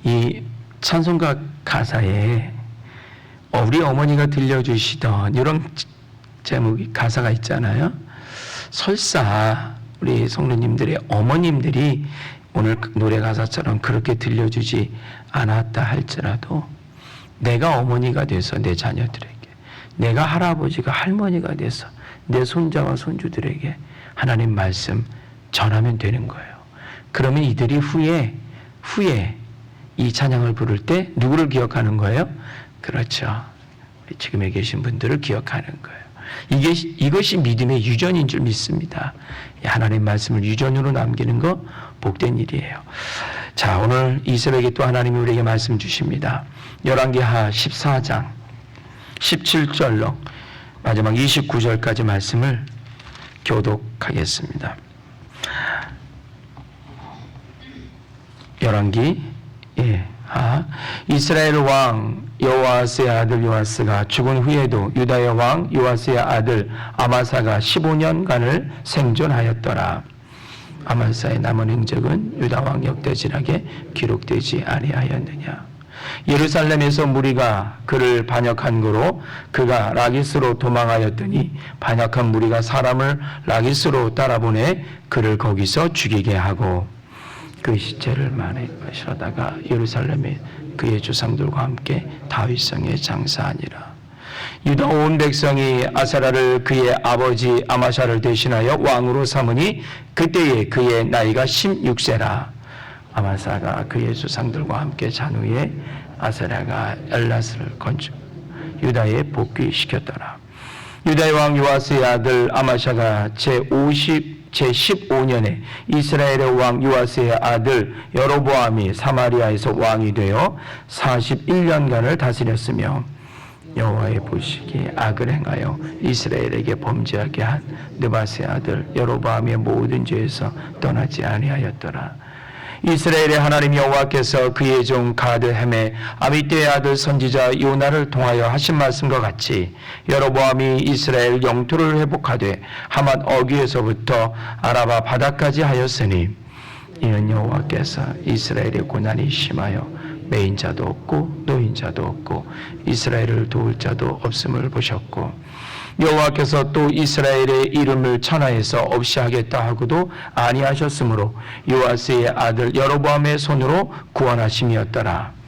이 찬송가 가사에 우리 어머니가 들려주시던 이런 제목이 가사가 있잖아요. 설사 우리 성도님들의 어머님들이 오늘 노래 가사처럼 그렇게 들려주지 않았다 할지라도 내가 어머니가 돼서 내 자녀들에게, 내가 할아버지가 할머니가 돼서 내 손자와 손주들에게 하나님 말씀 전하면 되는 거예요. 그러면 이들이 후에 이 찬양을 부를 때 누구를 기억하는 거예요? 그렇죠. 지금에 계신 분들을 기억하는 거예요. 이것이 믿음의 유전인 줄 믿습니다. 하나님 말씀을 유전으로 남기는 거 복된 일이에요. 자, 오늘 이 새벽에 또 하나님이 우리에게 말씀 주십니다. 열왕기하 14장 17절로 마지막 29절까지 말씀을 교독하겠습니다. 열왕기 이스라엘 왕 여호아스의 아들 요아스가 죽은 후에도 유다의 왕 요아스의 아들 아마사가 15년간을 생존하였더라. 아마사의 남은 행적은 유다 왕 역대지락에 기록되지 아니하였느냐. 예루살렘에서 무리가 그를 반역한 거로 그가 라기스로 도망하였더니 반역한 무리가 사람을 라기스로 따라보내 그를 거기서 죽이게 하고 그 시체를 만에 실어다가 예루살렘에 그의 조상들과 함께 다윗성에 장사하니라. 유다 온 백성이 아사라를 그의 아버지 아마샤를 대신하여 왕으로 삼으니 그때에 그의 나이가 16세라. 아마사가 그의 조상들과 함께 잔 후에 아사라가 엘라스를 건축 유다에 복귀시켰더라. 유다의 왕 요아스의 아들 아마샤가 제15년에 이스라엘의 왕 요아스의 아들 여로보암이 사마리아에서 왕이 되어 41년간을 다스렸으며 여호와의 보시기에 악을 행하여 이스라엘에게 범죄하게 한 느바스의 아들 여로보암의 모든 죄에서 떠나지 아니하였더라. 이스라엘의 하나님 여호와께서 그의 종 가드햄의 아미떼의 아들 선지자 요나를 통하여 하신 말씀과 같이 여로보암이 이스라엘 영토를 회복하되 하맛 어귀에서부터 아라바 바다까지 하였으니 이는 여호와께서 이스라엘의 고난이 심하여 매인자도 없고 노인자도 없고 이스라엘을 도울 자도 없음을 보셨고 여호와께서 또 이스라엘의 이름을 천하에서 없이 하겠다 하고도 아니하셨으므로 요아스의 아들 여로보암의 손으로 구원하심이었더라.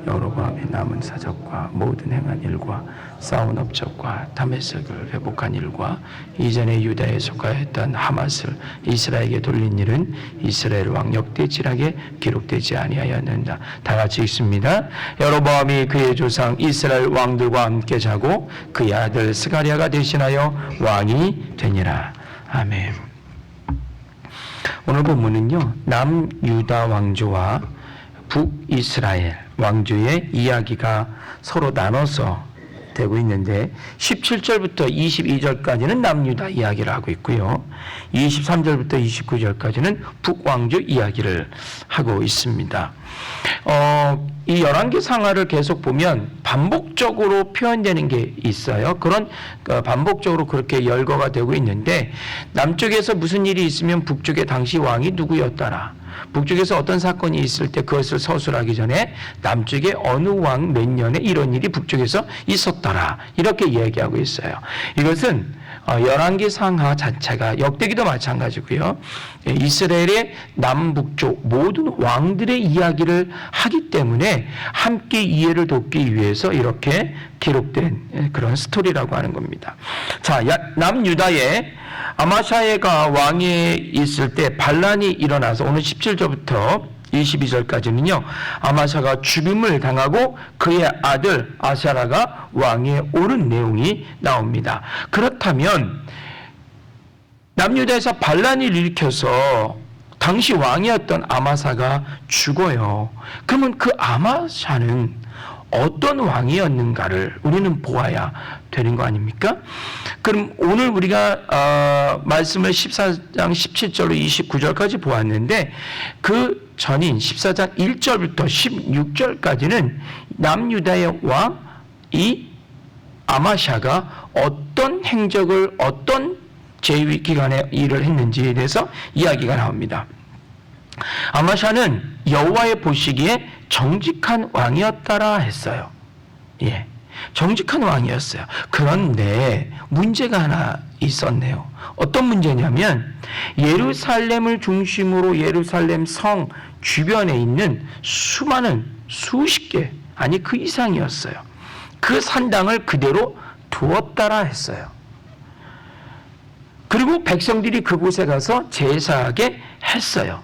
여로보암의 남은 사적과 모든 행한 일과 싸운 업적과 다메섹을 회복한 일과 이전에 유다에 속하였던 하맛을 이스라엘에게 돌린 일은 이스라엘 왕 역대지락에 기록되지 아니하였는다. 다 같이 읽습니다. 여로보암이 그의 조상 이스라엘 왕들과 함께 자고 그의 아들 스가랴가 대신하여 왕이 되니라. 아멘. 오늘 본문은요, 남유다 왕조와 북이스라엘 왕조의 이야기가 서로 나눠서 되고 있는데 17절부터 22절까지는 남유다 이야기를 하고 있고요. 23절부터 29절까지는 북왕조 이야기를 하고 있습니다. 이 열왕기 상하를 계속 보면 반복적으로 표현되는 게 있어요. 그런 반복적으로 그렇게 열거가 되고 있는데 남쪽에서 무슨 일이 있으면 북쪽에 당시 왕이 누구였더라. 북쪽에서 어떤 사건이 있을 때 그것을 서술하기 전에 남쪽에 어느 왕 몇 년에 이런 일이 북쪽에서 있었더라. 이렇게 이야기하고 있어요. 이것은 열왕기 상하 자체가 역대기도 마찬가지고요. 이스라엘의 남북쪽 모든 왕들의 이야기를 하기 때문에 함께 이해를 돕기 위해서 이렇게 기록된 그런 스토리라고 하는 겁니다. 자, 남유다의 아마샤에가 왕에 있을 때 반란이 일어나서 오늘 17절부터 22절까지는요. 아마샤가 죽임을 당하고 그의 아들 아사라가 왕에 오른 내용이 나옵니다. 그렇다면 남유다에서 반란을 일으켜서 당시 왕이었던 아마사가 죽어요. 그러면 그 아마샤는 어떤 왕이었는가를 우리는 보아야 되는 거 아닙니까? 그럼 오늘 우리가 말씀을 14장 17절로 29절까지 보았는데 그 전인 14장 1절부터 16절까지는 남유다의 왕 이 아마샤가 어떤 행적을 어떤 제위 기간에 일을 했는지에 대해서 이야기가 나옵니다. 아마샤는 여호와의 보시기에 정직한 왕이었다라 했어요. 예, 정직한 왕이었어요. 그런데 문제가 하나 있었네요. 어떤 문제냐면 예루살렘을 중심으로 예루살렘 성 주변에 있는 수많은 수십 개, 아니 그 이상이었어요. 그 산당을 그대로 두었다라 했어요. 그리고 백성들이 그곳에 가서 제사하게 했어요.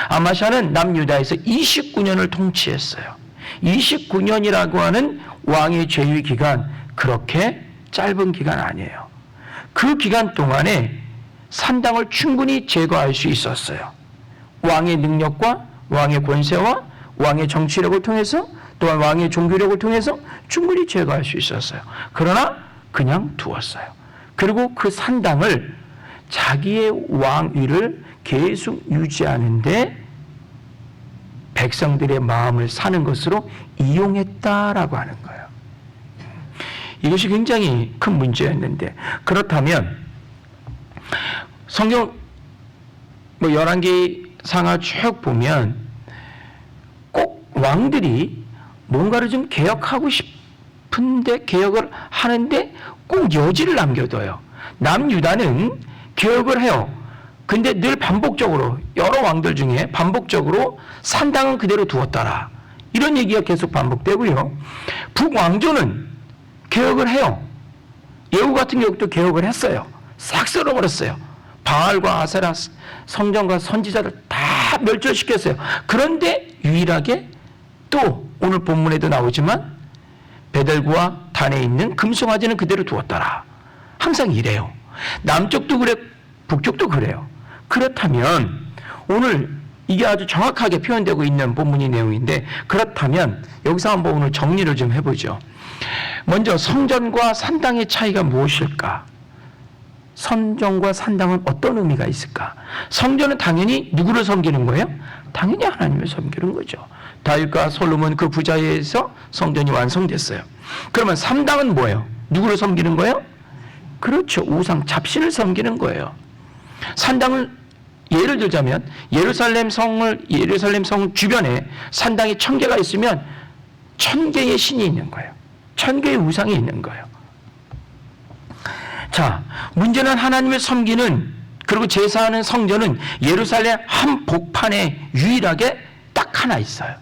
아마샤는 남유다에서 29년을 통치했어요. 29년이라고 하는 왕의 재위 기간, 그렇게 짧은 기간 아니에요. 그 기간 동안에 산당을 충분히 제거할 수 있었어요. 왕의 능력과 왕의 권세와 왕의 정치력을 통해서, 또한 왕의 종교력을 통해서 충분히 제거할 수 있었어요. 그러나 그냥 두었어요. 그리고 그 산당을 자기의 왕위를 계속 유지하는데 백성들의 마음을 사는 것으로 이용했다라고 하는 거예요. 이것이 굉장히 큰 문제였는데, 그렇다면 성경 열왕기상하 쭉 보면 꼭 왕들이 뭔가를 좀 개혁하고 싶은데 개혁을 하는데 꼭 여지를 남겨둬요. 남유다는 개혁을 해요. 근데 늘 반복적으로, 여러 왕들 중에 반복적으로 산당은 그대로 두었더라, 이런 얘기가 계속 반복되고요. 북왕조는 개혁을 해요. 예후 같은 경우도 개혁을 했어요. 싹 쓸어버렸어요. 바알과 아세라 성전과 선지자들 다 멸절시켰어요. 그런데 유일하게 또 오늘 본문에도 나오지만 베델구와 단에 있는 금송아지는 그대로 두었더라. 항상 이래요. 남쪽도 그래, 북쪽도 그래요. 그렇다면 오늘 이게 아주 정확하게 표현되고 있는 본문의 내용인데, 그렇다면 여기서 한번 오늘 정리를 좀 해보죠. 먼저 성전과 산당의 차이가 무엇일까? 성전과 산당은 어떤 의미가 있을까? 성전은 당연히 누구를 섬기는 거예요? 당연히 하나님을 섬기는 거죠. 다윗과 솔로몬 그 부자에 의해서 성전이 완성됐어요. 그러면 산당은 뭐예요? 누구를 섬기는 거예요? 그렇죠. 우상 잡신을 섬기는 거예요. 산당을 예를 들자면 예루살렘 성 주변에 산당이 1000개가 있으면 1000개의 신이 있는 거예요. 1000개의 우상이 있는 거예요. 자, 문제는 하나님을 섬기는, 그리고 제사하는 성전은 예루살렘 한복판에 유일하게 딱 하나 있어요.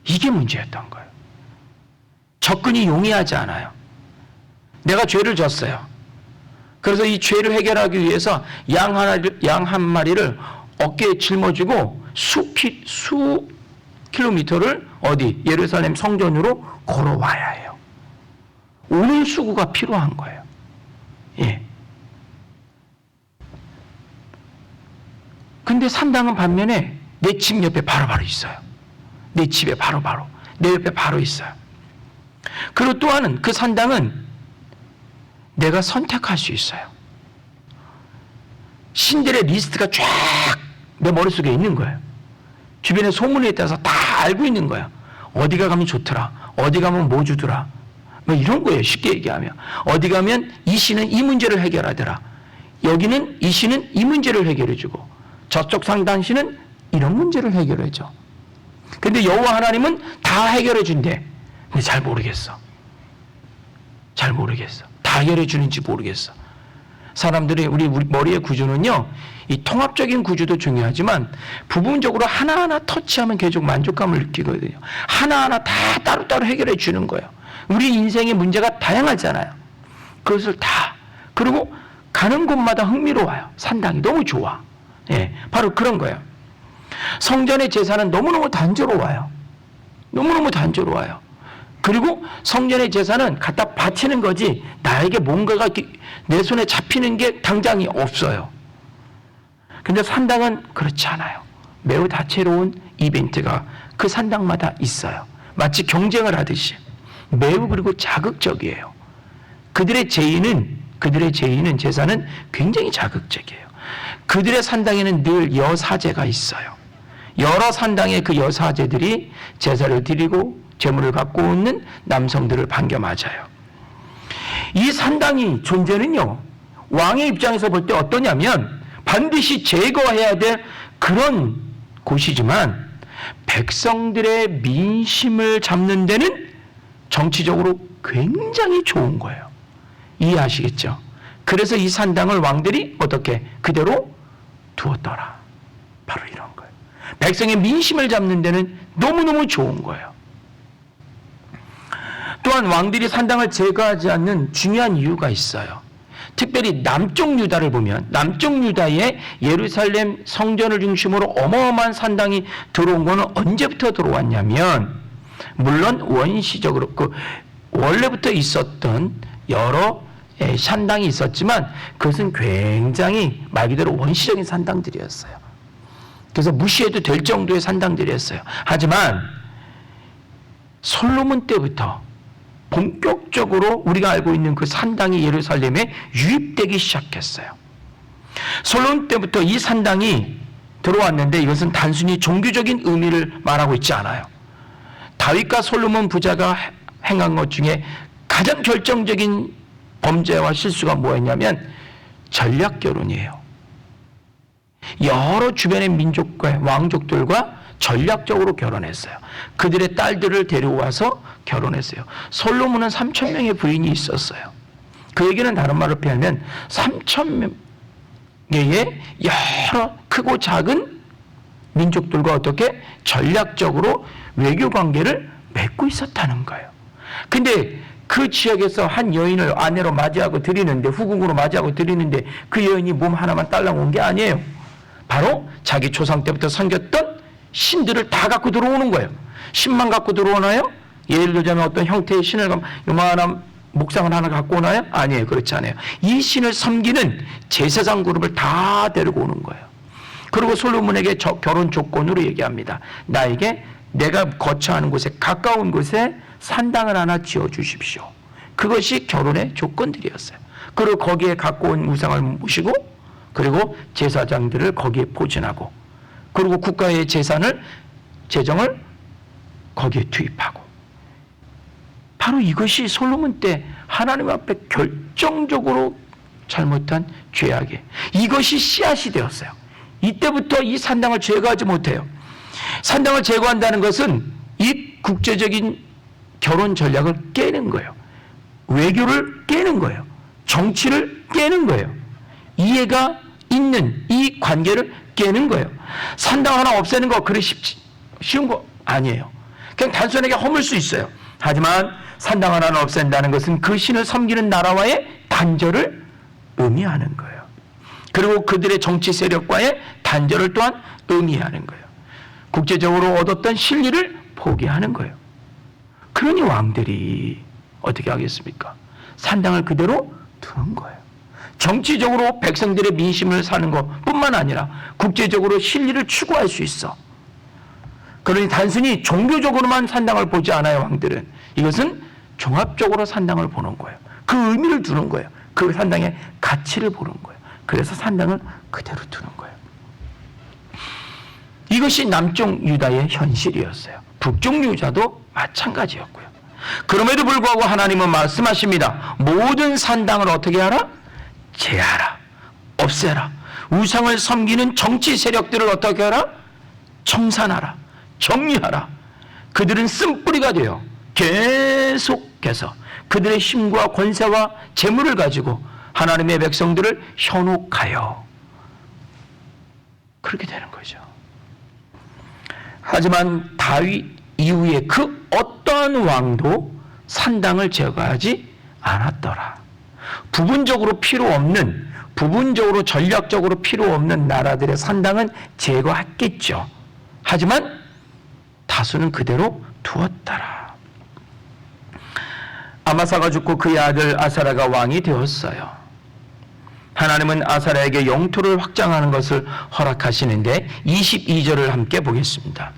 이게 문제였던 거예요. 접근이 용이하지 않아요. 내가 죄를 졌어요. 그래서 이 죄를 해결하기 위해서 양 한 마리를 어깨에 짊어지고 수 킬로미터를 어디? 예루살렘 성전으로 걸어와야 해요. 오는 수고가 필요한 거예요. 예. 근데 산당은 반면에 내 집 옆에 바로바로 있어요. 내 집에 바로바로, 내 옆에 바로 있어요. 그리고 또 하나는 그 산당은 내가 선택할 수 있어요. 신들의 리스트가 쫙 내 머릿속에 있는 거예요. 주변에 소문에 따라서 다 알고 있는 거예요. 어디가 가면 좋더라, 어디 가면 뭐 주더라, 뭐 이런 거예요. 쉽게 얘기하면 어디 가면 이 신은 이 문제를 해결하더라, 여기는 이 신은 이 문제를 해결해주고 저쪽 상당신은 이런 문제를 해결해줘. 근데 여호와 하나님은 다 해결해준대. 근데 잘 모르겠어. 다 해결해주는지 모르겠어. 사람들의 우리 머리의 구조는요, 이 통합적인 구조도 중요하지만 부분적으로 하나하나 터치하면 계속 만족감을 느끼거든요. 하나하나 다 따로따로 해결해 주는 거예요. 우리 인생의 문제가 다양하잖아요. 그것을 다, 그리고 가는 곳마다 흥미로워요. 산당이 너무 좋아. 예, 바로 그런 거예요. 성전의 제사는 너무너무 단조로워요. 너무너무 단조로워요. 그리고 성전의 제사는 갖다 바치는 거지 나에게 뭔가가 내 손에 잡히는 게 당장이 없어요. 근데 산당은 그렇지 않아요. 매우 다채로운 이벤트가 그 산당마다 있어요. 마치 경쟁을 하듯이 매우, 그리고 자극적이에요. 그들의 제의는 제사는 굉장히 자극적이에요. 그들의 산당에는 늘 여사제가 있어요. 여러 산당의 그 여사제들이 제사를 드리고 제물을 갖고 오는 남성들을 반겨 맞아요. 이 산당이 존재는요, 왕의 입장에서 볼 때 어떠냐면 반드시 제거해야 될 그런 곳이지만 백성들의 민심을 잡는 데는 정치적으로 굉장히 좋은 거예요. 이해하시겠죠? 그래서 이 산당을 왕들이 어떻게 그대로 두었더라. 바로 이런 거예요. 백성의 민심을 잡는 데는 너무너무 좋은 거예요. 또한 왕들이 산당을 제거하지 않는 중요한 이유가 있어요. 특별히 남쪽 유다를 보면 남쪽 유다에 예루살렘 성전을 중심으로 어마어마한 산당이 들어온 것은 언제부터 들어왔냐면, 물론 원시적으로 원래부터 있었던 여러 산당이 있었지만 그것은 굉장히 말 그대로 원시적인 산당들이었어요. 그래서 무시해도 될 정도의 산당들이었어요. 하지만 솔로몬 때부터 본격적으로 우리가 알고 있는 그 산당이 예루살렘에 유입되기 시작했어요. 솔로몬 때부터 이 산당이 들어왔는데 이것은 단순히 종교적인 의미를 말하고 있지 않아요. 다윗과 솔로몬 부자가 행한 것 중에 가장 결정적인 범죄와 실수가 뭐였냐면 전략 결혼이에요. 여러 주변의 민족과 왕족들과 전략적으로 결혼했어요. 그들의 딸들을 데려와서 결혼했어요. 솔로몬은 3,000명의 부인이 있었어요. 그 얘기는 다른 말로 표현하면 3,000개의 여러 크고 작은 민족들과 어떻게 전략적으로 외교 관계를 맺고 있었다는 거예요. 근데 그 지역에서 한 여인을 아내로 맞이하고 드리는데, 후궁으로 맞이하고 드리는데 그 여인이 몸 하나만 딸랑 온 게 아니에요. 바로 자기 조상 때부터 섬겼던 신들을 다 갖고 들어오는 거예요. 신만 갖고 들어오나요? 예를 들자면 어떤 형태의 신을 요만한 목상을 하나 갖고 오나요? 아니에요. 그렇지 않아요. 이 신을 섬기는 제사장 그룹을 다 데리고 오는 거예요. 그리고 솔로몬에게 결혼 조건으로 얘기합니다. 나에게 내가 거처하는 곳에 가까운 곳에 산당을 하나 지어주십시오. 그것이 결혼의 조건들이었어요. 그리고 거기에 갖고 온 우상을 모시고, 그리고 제사장들을 거기에 포진하고, 그리고 국가의 재정을 거기에 투입하고. 바로 이것이 솔로몬 때 하나님 앞에 결정적으로 잘못한 죄악이에요. 이것이 씨앗이 되었어요. 이때부터 이 산당을 제거하지 못해요. 산당을 제거한다는 것은 이 국제적인 결혼 전략을 깨는 거예요. 외교를 깨는 거예요. 정치를 깨는 거예요. 이해가 있는 이 관계를 깨는 거예요. 산당 하나 없애는 거 그리 쉬운 거 아니에요. 그냥 단순하게 허물 수 있어요. 하지만 산당 하나를 없앤다는 것은 그 신을 섬기는 나라와의 단절을 의미하는 거예요. 그리고 그들의 정치 세력과의 단절을 또한 의미하는 거예요. 국제적으로 얻었던 신리를 포기하는 거예요. 그러니 왕들이 어떻게 하겠습니까? 산당을 그대로 두는 거예요. 정치적으로 백성들의 민심을 사는 것뿐만 아니라 국제적으로 신리를 추구할 수 있어. 그러니 단순히 종교적으로만 산당을 보지 않아요, 왕들은. 이것은 종합적으로 산당을 보는 거예요. 그 의미를 두는 거예요. 그 산당의 가치를 보는 거예요. 그래서 산당을 그대로 두는 거예요. 이것이 남쪽 유다의 현실이었어요. 북쪽 유다도 마찬가지였고요. 그럼에도 불구하고 하나님은 말씀하십니다. 모든 산당을 어떻게 하라? 제하라. 없애라. 우상을 섬기는 정치 세력들을 어떻게 하라? 청산하라. 정리하라. 그들은 쓴뿌리가 되어 계속해서 그들의 힘과 권세와 재물을 가지고 하나님의 백성들을 현혹하여 그렇게 되는 거죠. 하지만 다윗 이후에 그 어떠한 왕도 산당을 제거하지 않았더라. 부분적으로 전략적으로 필요 없는 나라들의 산당은 제거했겠죠. 하지만 다수는 그대로 두었더라. 아마사가 죽고 그의 아들 아사랴가 왕이 되었어요. 하나님은 아사랴에게 영토를 확장하는 것을 허락하시는데 22절을 함께 보겠습니다.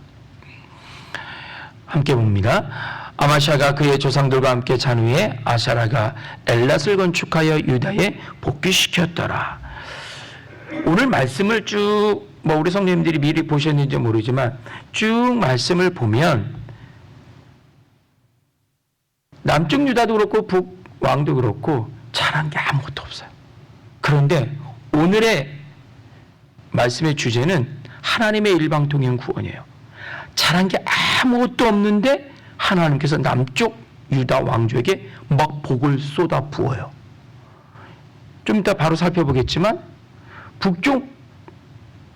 함께 봅니다. 아마샤가 그의 조상들과 함께 잔 후에 아사랴가 엘랏을 건축하여 유다에 복귀시켰더라. 오늘 말씀을 쭉 우리 성도님들이 미리 보셨는지 모르지만 쭉 말씀을 보면 남쪽 유다도 그렇고 북왕도 그렇고 잘한 게 아무것도 없어요. 그런데 오늘의 말씀의 주제는 하나님의 일방통행 구원이에요. 잘한 게 아무것도 없는데 하나님께서 남쪽 유다 왕조에게 막 복을 쏟아 부어요. 좀 이따 바로 살펴보겠지만 북쪽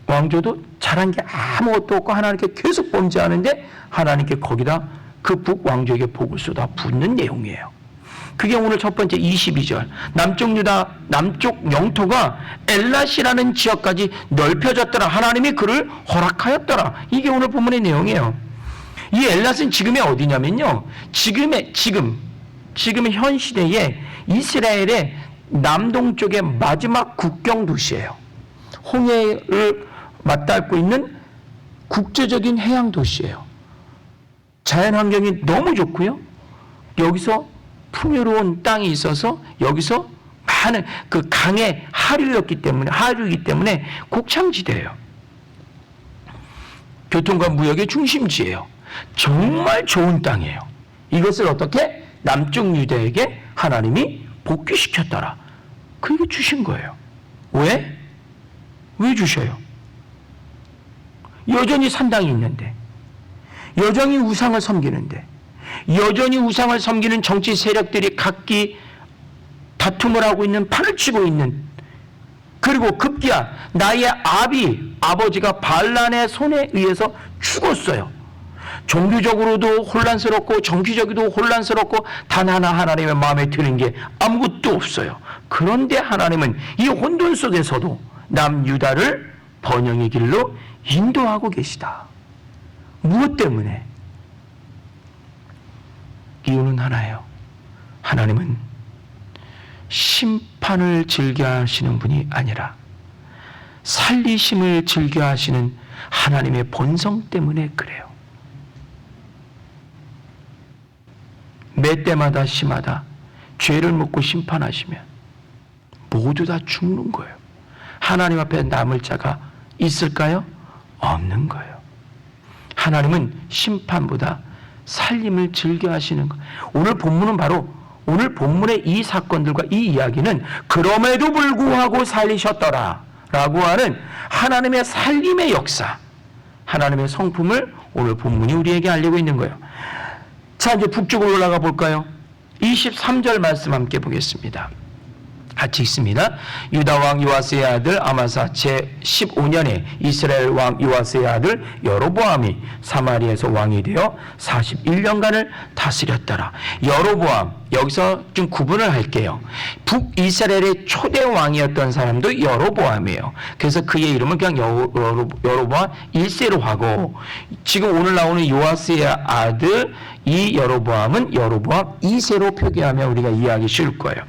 왕조도 잘한 게 아무것도 없고 하나님께 계속 범죄하는데 하나님께 거기다 그 북왕조에게 복을 쏟아 붓는 내용이에요. 그게 오늘 첫 번째 22절. 남쪽 유다, 남쪽 영토가 엘랏이라는 지역까지 넓혀졌더라. 하나님이 그를 허락하였더라. 이게 오늘 본문의 내용이에요. 이 엘랏은 지금의 어디냐면요. 지금의 현 시대에 이스라엘의 남동쪽의 마지막 국경 도시예요. 홍해를 맞닿고 있는 국제적인 해양 도시예요. 자연 환경이 너무 좋고요. 여기서 풍요로운 땅이 있어서 여기서 많은 그 강의 하류이기 때문에 곡창지대예요. 교통과 무역의 중심지예요. 정말 좋은 땅이에요. 이것을 어떻게? 남쪽 유대에게 하나님이 복귀시켰더라. 그게 주신 거예요. 왜? 왜 주셔요? 여전히 산당이 있는데, 여전히 우상을 섬기는데, 여전히 우상을 섬기는 정치 세력들이 각기 다툼을 하고 있는, 판을 치고 있는, 그리고 급기야 나의 아버지가 반란의 손에 의해서 죽었어요. 종교적으로도 혼란스럽고 정치적으로도 혼란스럽고 단 하나 하나님의 마음에 드는 게 아무것도 없어요. 그런데 하나님은 이 혼돈 속에서도 남유다를 번영의 길로 인도하고 계시다. 무엇 때문에? 이유는 하나예요. 하나님은 심판을 즐겨하시는 분이 아니라 살리심을 즐겨하시는 하나님의 본성 때문에 그래요. 매 때마다 시마다 죄를 묻고 심판하시면 모두 다 죽는 거예요. 하나님 앞에 남을 자가 있을까요? 없는 거예요. 하나님은 심판보다 살림을 즐겨하시는 거예요. 오늘 본문은 바로 오늘 본문의 이 사건들과 이 이야기는 그럼에도 불구하고 살리셨더라 라고 하는 하나님의 살림의 역사, 하나님의 성품을 오늘 본문이 우리에게 알리고 있는 거예요. 자, 이제 북쪽으로 올라가 볼까요? 23절 말씀 함께 보겠습니다. 같이 읽습니다. 유다 왕 요아스의 아들 아마사 제15년에 이스라엘 왕 요아스의 아들 여로보암이 사마리아에서 왕이 되어 41년간을 다스렸더라. 여로보암, 여기서 좀 구분을 할게요. 북이스라엘의 초대 왕이었던 사람도 여로보암이에요. 그래서 그의 이름은 그냥 여로보암 1세로 하고, 지금 오늘 나오는 요아스의 아들 이 여로보암은 여로보암 2세로 표기하면 우리가 이해하기 쉬울 거예요.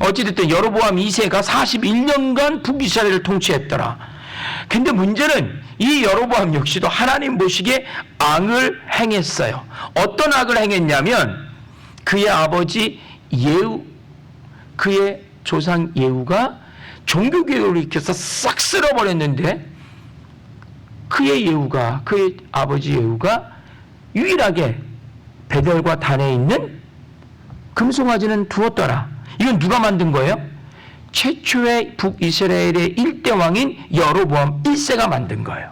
어찌됐든 여로보암 2세가 41년간 북이스라엘을 통치했더라. 근데 문제는 이 여로보암 역시도 하나님 보시기에 악을 행했어요. 어떤 악을 행했냐면 그의 아버지 예후, 그의 조상 예후가 종교개혁을 일으켜서 싹 쓸어버렸는데 그의 아버지 예후가 유일하게 베델과 단에 있는 금송아지는 두었더라. 이건 누가 만든 거예요? 최초의 북이스라엘의 1대 왕인 여로보암 1세가 만든 거예요.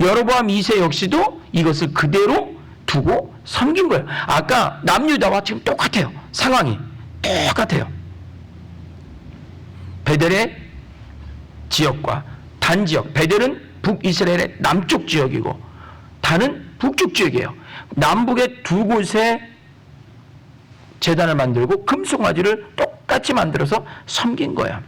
여로보암 2세 역시도 이것을 그대로 두고 섬긴 거예요. 아까 남유다와 지금 똑같아요. 상황이 똑같아요. 베델의 지역과 단 지역, 베델은 북이스라엘의 남쪽 지역이고 단은 북쪽 지역이에요. 남북의 두 곳에 제단을 만들고 금송아지를 똑같이 만들어서 섬긴 거야.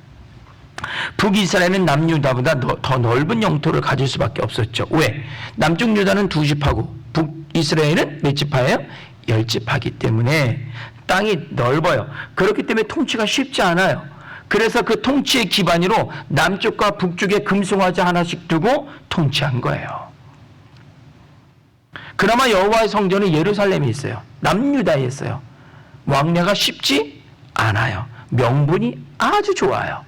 북이스라엘은 남유다보다 더 넓은 영토를 가질 수밖에 없었죠. 왜? 남쪽 유다는 2집하고 북이스라엘은 몇 집하예요? 10집하기 때문에 땅이 넓어요. 그렇기 때문에 통치가 쉽지 않아요. 그래서 그 통치의 기반으로 남쪽과 북쪽에 금송아지 하나씩 두고 통치한 거예요. 그나마 여호와의 성전은 예루살렘에 있어요. 남유다에 있어요. 왕래가 쉽지 않아요. 명분이 아주 좋아요.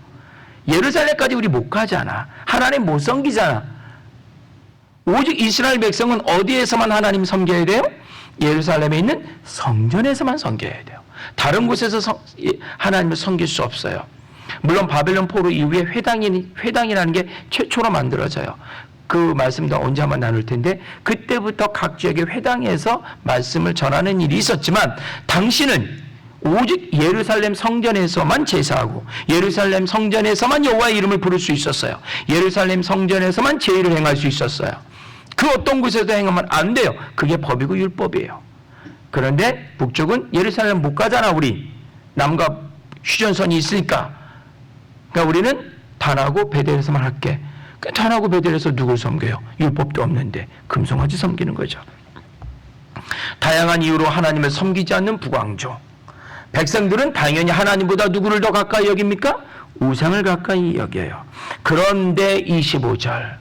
예루살렘까지 우리 못 가잖아. 하나님 못 섬기잖아. 오직 이스라엘 백성은 어디에서만 하나님 섬겨야 돼요? 예루살렘에 있는 성전에서만 섬겨야 돼요. 다른 곳에서 하나님을 섬길 수 없어요. 물론 바벨론 포로 이후에 회당이라는 게 최초로 만들어져요. 그 말씀도 언제 한번 나눌 텐데 그때부터 각 지역의 회당에서 말씀을 전하는 일이 있었지만 당시는 오직 예루살렘 성전에서만 제사하고 예루살렘 성전에서만 여호와의 이름을 부를 수 있었어요. 예루살렘 성전에서만 제의를 행할 수 있었어요. 그 어떤 곳에도 행하면 안 돼요. 그게 법이고 율법이에요. 그런데 북쪽은 예루살렘 못 가잖아. 우리 남과 휴전선이 있으니까. 그러니까 우리는 단하고 베델에서만 할게. 단하고 베델에서 누굴 섬겨요? 율법도 없는데 금송아지 섬기는 거죠. 다양한 이유로 하나님을 섬기지 않는 북왕조. 백성들은 당연히 하나님보다 누구를 더 가까이 여깁니까? 우상을 가까이 여겨요. 그런데 25절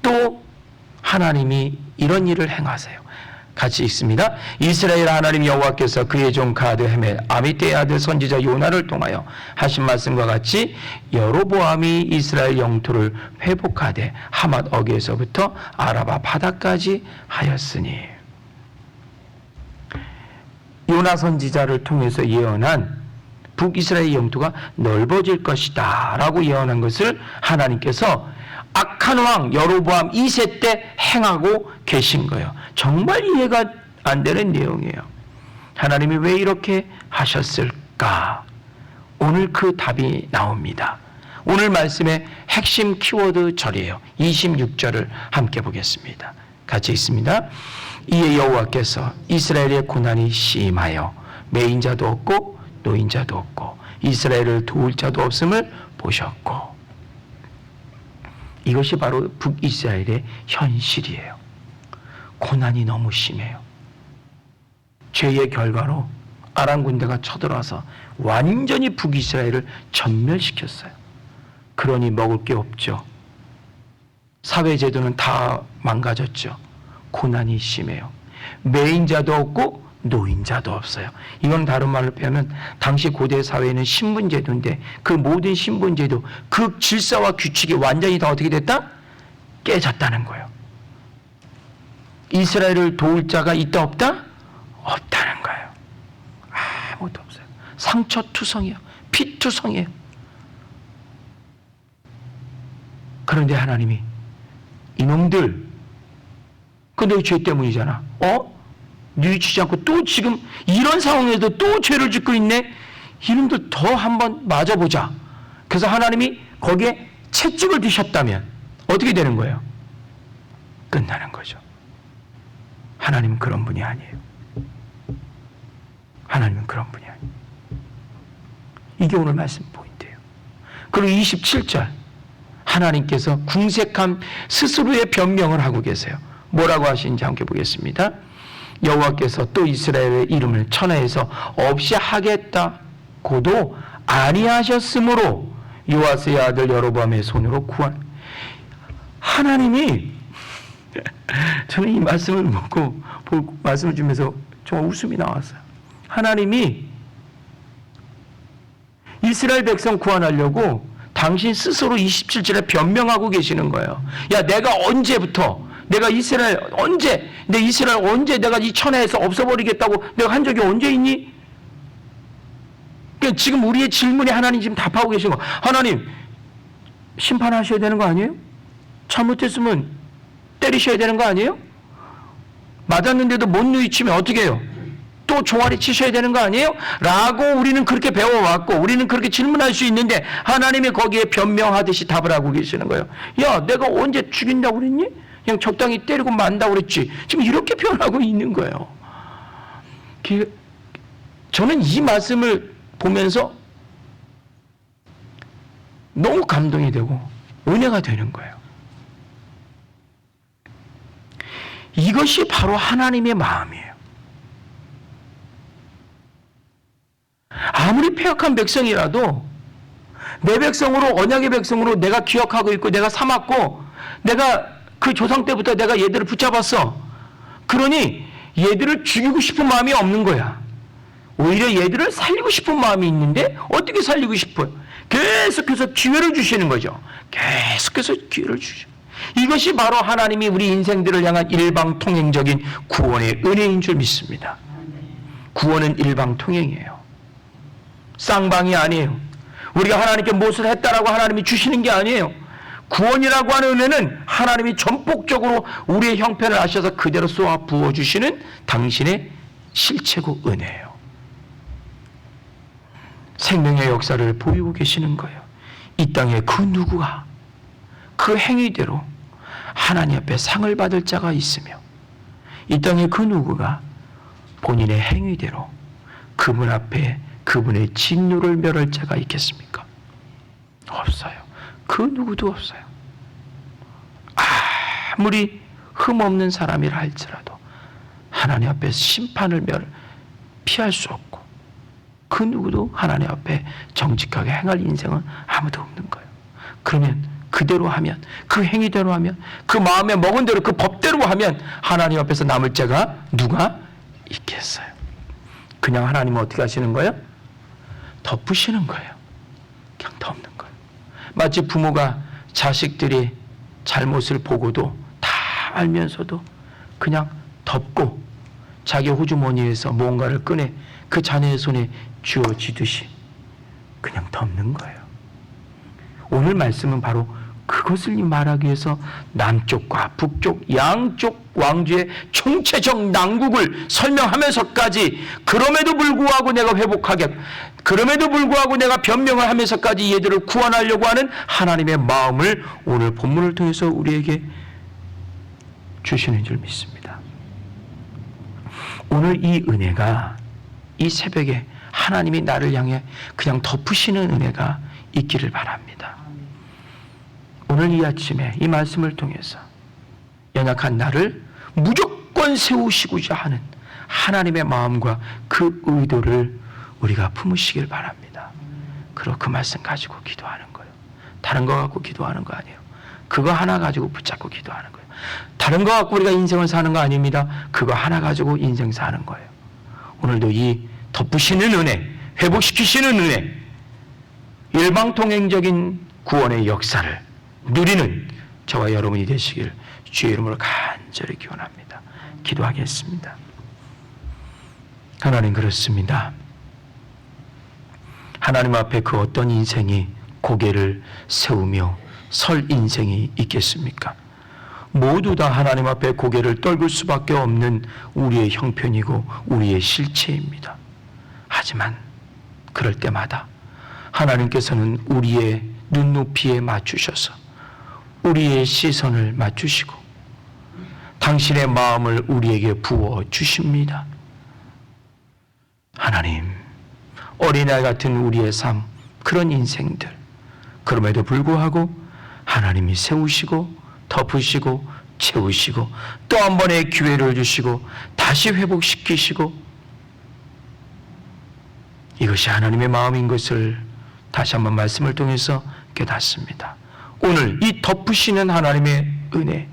또 하나님이 이런 일을 행하세요. 같이 읽습니다. 이스라엘 하나님 여호와께서 그의 종 가드 헤멜 아미떼의 아들 선지자 요나를 통하여 하신 말씀과 같이 여로보암이 이스라엘 영토를 회복하되 하맛 어귀에서부터 아라바 바다까지 하였으니. 요나 선지자를 통해서 예언한 북이스라엘 영토가 넓어질 것이다 라고 예언한 것을 하나님께서 악한 왕 여로보암 2세 때 행하고 계신 거예요. 정말 이해가 안 되는 내용이에요. 하나님이 왜 이렇게 하셨을까? 오늘 그 답이 나옵니다. 오늘 말씀의 핵심 키워드 절이에요. 26절을 함께 보겠습니다. 같이 읽습니다. 이에 여호와께서 이스라엘의 고난이 심하여 매인 자도 없고 노인 자도 없고 이스라엘을 도울 자도 없음을 보셨고. 이것이 바로 북이스라엘의 현실이에요. 고난이 너무 심해요. 죄의 결과로 아람 군대가 쳐들어와서 완전히 북이스라엘을 전멸시켰어요. 그러니 먹을 게 없죠. 사회제도는 다 망가졌죠. 고난이 심해요. 매인자도 없고 노인자도 없어요. 이건 다른 말로 표현하면 당시 고대 사회는 신분제도인데 그 모든 신분제도 그 질서와 규칙이 완전히 다 어떻게 됐다? 깨졌다는 거예요. 이스라엘을 도울 자가 있다 없다? 없다는 거예요. 아무것도 없어요. 상처투성이에요. 피투성이에요. 그런데 하나님이 이놈들 그 너희 죄 때문이잖아. 뉘우치지 않고 또 지금 이런 상황에도 또 죄를 짓고 있네. 이놈들 더 한번 맞아보자. 그래서 하나님이 거기에 채찍을 드셨다면 어떻게 되는 거예요? 끝나는 거죠. 하나님은 그런 분이 아니에요. 하나님은 그런 분이 아니에요. 이게 오늘 말씀 포인트예요. 그리고 27절 하나님께서 궁색한 스스로의 변명을 하고 계세요. 뭐라고 하시는지 함께 보겠습니다. 여호와께서 또 이스라엘의 이름을 천하에서 없이 하겠다고도 아니하셨으므로 요아스의 아들 여로보암의 손으로 구한. 하나님이 저는 이 말씀을 먹고 말씀을 주면서 정말 웃음이 나왔어요. 하나님이 이스라엘 백성 구원하려고 당신 스스로 27절에 변명하고 계시는 거예요. 야, 내가 언제부터 내가 이스라엘 언제 내가 이 천하에서 없어버리겠다고 내가 한 적이 언제 있니? 그러니까 지금 우리의 질문에 하나님 지금 답하고 계신 거. 하나님 심판하셔야 되는 거 아니에요? 잘못했으면 때리셔야 되는 거 아니에요? 맞았는데도 못 누이치면 어떻게 해요? 또 종아리 치셔야 되는 거 아니에요? 라고 우리는 그렇게 배워왔고 우리는 그렇게 질문할 수 있는데 하나님이 거기에 변명하듯이 답을 하고 계시는 거예요. 야, 내가 언제 죽인다고 그랬니? 그냥 적당히 때리고 만다고 그랬지. 지금 이렇게 표현하고 있는 거예요. 저는 이 말씀을 보면서 너무 감동이 되고 은혜가 되는 거예요. 이것이 바로 하나님의 마음이에요. 아무리 패역한 백성이라도 내 백성으로 언약의 백성으로 내가 기억하고 있고 내가 삼았고 내가 그 조상 때부터 내가 얘들을 붙잡았어. 그러니 얘들을 죽이고 싶은 마음이 없는 거야. 오히려 얘들을 살리고 싶은 마음이 있는데 어떻게 살리고 싶어요? 계속해서 기회를 주시는 거죠. 계속해서 기회를 주죠. 이것이 바로 하나님이 우리 인생들을 향한 일방통행적인 구원의 은혜인 줄 믿습니다. 구원은 일방통행이에요. 쌍방이 아니에요. 우리가 하나님께 무엇을 했다라고 하나님이 주시는 게 아니에요. 구원이라고 하는 은혜는 하나님이 전폭적으로 우리의 형편을 아셔서 그대로 쏘아 부어주시는 당신의 실체고 은혜예요. 생명의 역사를 보이고 계시는 거예요. 이 땅에 그 누구가 그 행위대로 하나님 앞에 상을 받을 자가 있으며, 이 땅에 그 누구가 본인의 행위대로 그분 앞에 그분의 진노를 멸할 자가 있겠습니까? 없어요. 그 누구도 없어요. 아무리 흠없는 사람이라 할지라도 하나님 앞에 심판을 피할 수 없고, 그 누구도 하나님 앞에 정직하게 행할 인생은 아무도 없는 거예요. 그러면 그대로 하면, 그 행위대로 하면, 그 마음에 먹은 대로 그 법대로 하면 하나님 앞에서 남을 자가 누가 있겠어요? 그냥 하나님은 어떻게 하시는 거예요? 덮으시는 거예요. 그냥 덮는 거예요. 마치 부모가 자식들이 잘못을 보고도 다 알면서도 그냥 덮고 자기 호주머니에서 뭔가를 꺼내 그 자녀의 손에 쥐어쥐듯이 그냥 덮는 거예요. 오늘 말씀은 바로 그것을 말하기 위해서 남쪽과 북쪽 양쪽 왕조의 총체적 난국을 설명하면서까지, 그럼에도 불구하고 내가 회복하게, 그럼에도 불구하고 내가 변명을 하면서까지 얘들을 구원하려고 하는 하나님의 마음을 오늘 본문을 통해서 우리에게 주시는 줄 믿습니다. 오늘 이 은혜가, 이 새벽에 하나님이 나를 향해 그냥 덮으시는 은혜가 있기를 바랍니다. 오늘 이 아침에 이 말씀을 통해서 연약한 나를 무조건 세우시고자 하는 하나님의 마음과 그 의도를 우리가 품으시길 바랍니다. 그리고 그 말씀 가지고 기도하는 거예요. 다른 거 갖고 기도하는 거 아니에요. 그거 하나 가지고 붙잡고 기도하는 거예요. 다른 거 갖고 우리가 인생을 사는 거 아닙니다. 그거 하나 가지고 인생 사는 거예요. 오늘도 이 덮으시는 은혜, 회복시키시는 은혜, 일방통행적인 구원의 역사를 누리는 저와 여러분이 되시길 주의 이름으로 간절히 기원합니다. 기도하겠습니다. 하나님, 그렇습니다. 하나님 앞에 그 어떤 인생이 고개를 세우며 설 인생이 있겠습니까? 모두 다 하나님 앞에 고개를 떨굴 수밖에 없는 우리의 형편이고 우리의 실체입니다. 하지만 그럴 때마다 하나님께서는 우리의 눈높이에 맞추셔서 우리의 시선을 맞추시고 당신의 마음을 우리에게 부어 주십니다. 하나님, 어린아이 같은 우리의 삶, 그런 인생들, 그럼에도 불구하고 하나님이 세우시고 덮으시고 채우시고 또 한 번의 기회를 주시고 다시 회복시키시고, 이것이 하나님의 마음인 것을 다시 한번 말씀을 통해서 깨닫습니다. 오늘 이 덮으시는 하나님의 은혜,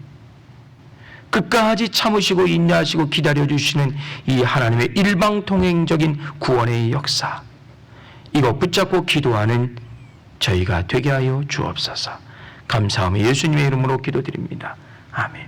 끝까지 참으시고 인내하시고 기다려주시는 이 하나님의 일방통행적인 구원의 역사, 이거 붙잡고 기도하는 저희가 되게 하여 주옵소서. 감사하며 예수님의 이름으로 기도드립니다. 아멘.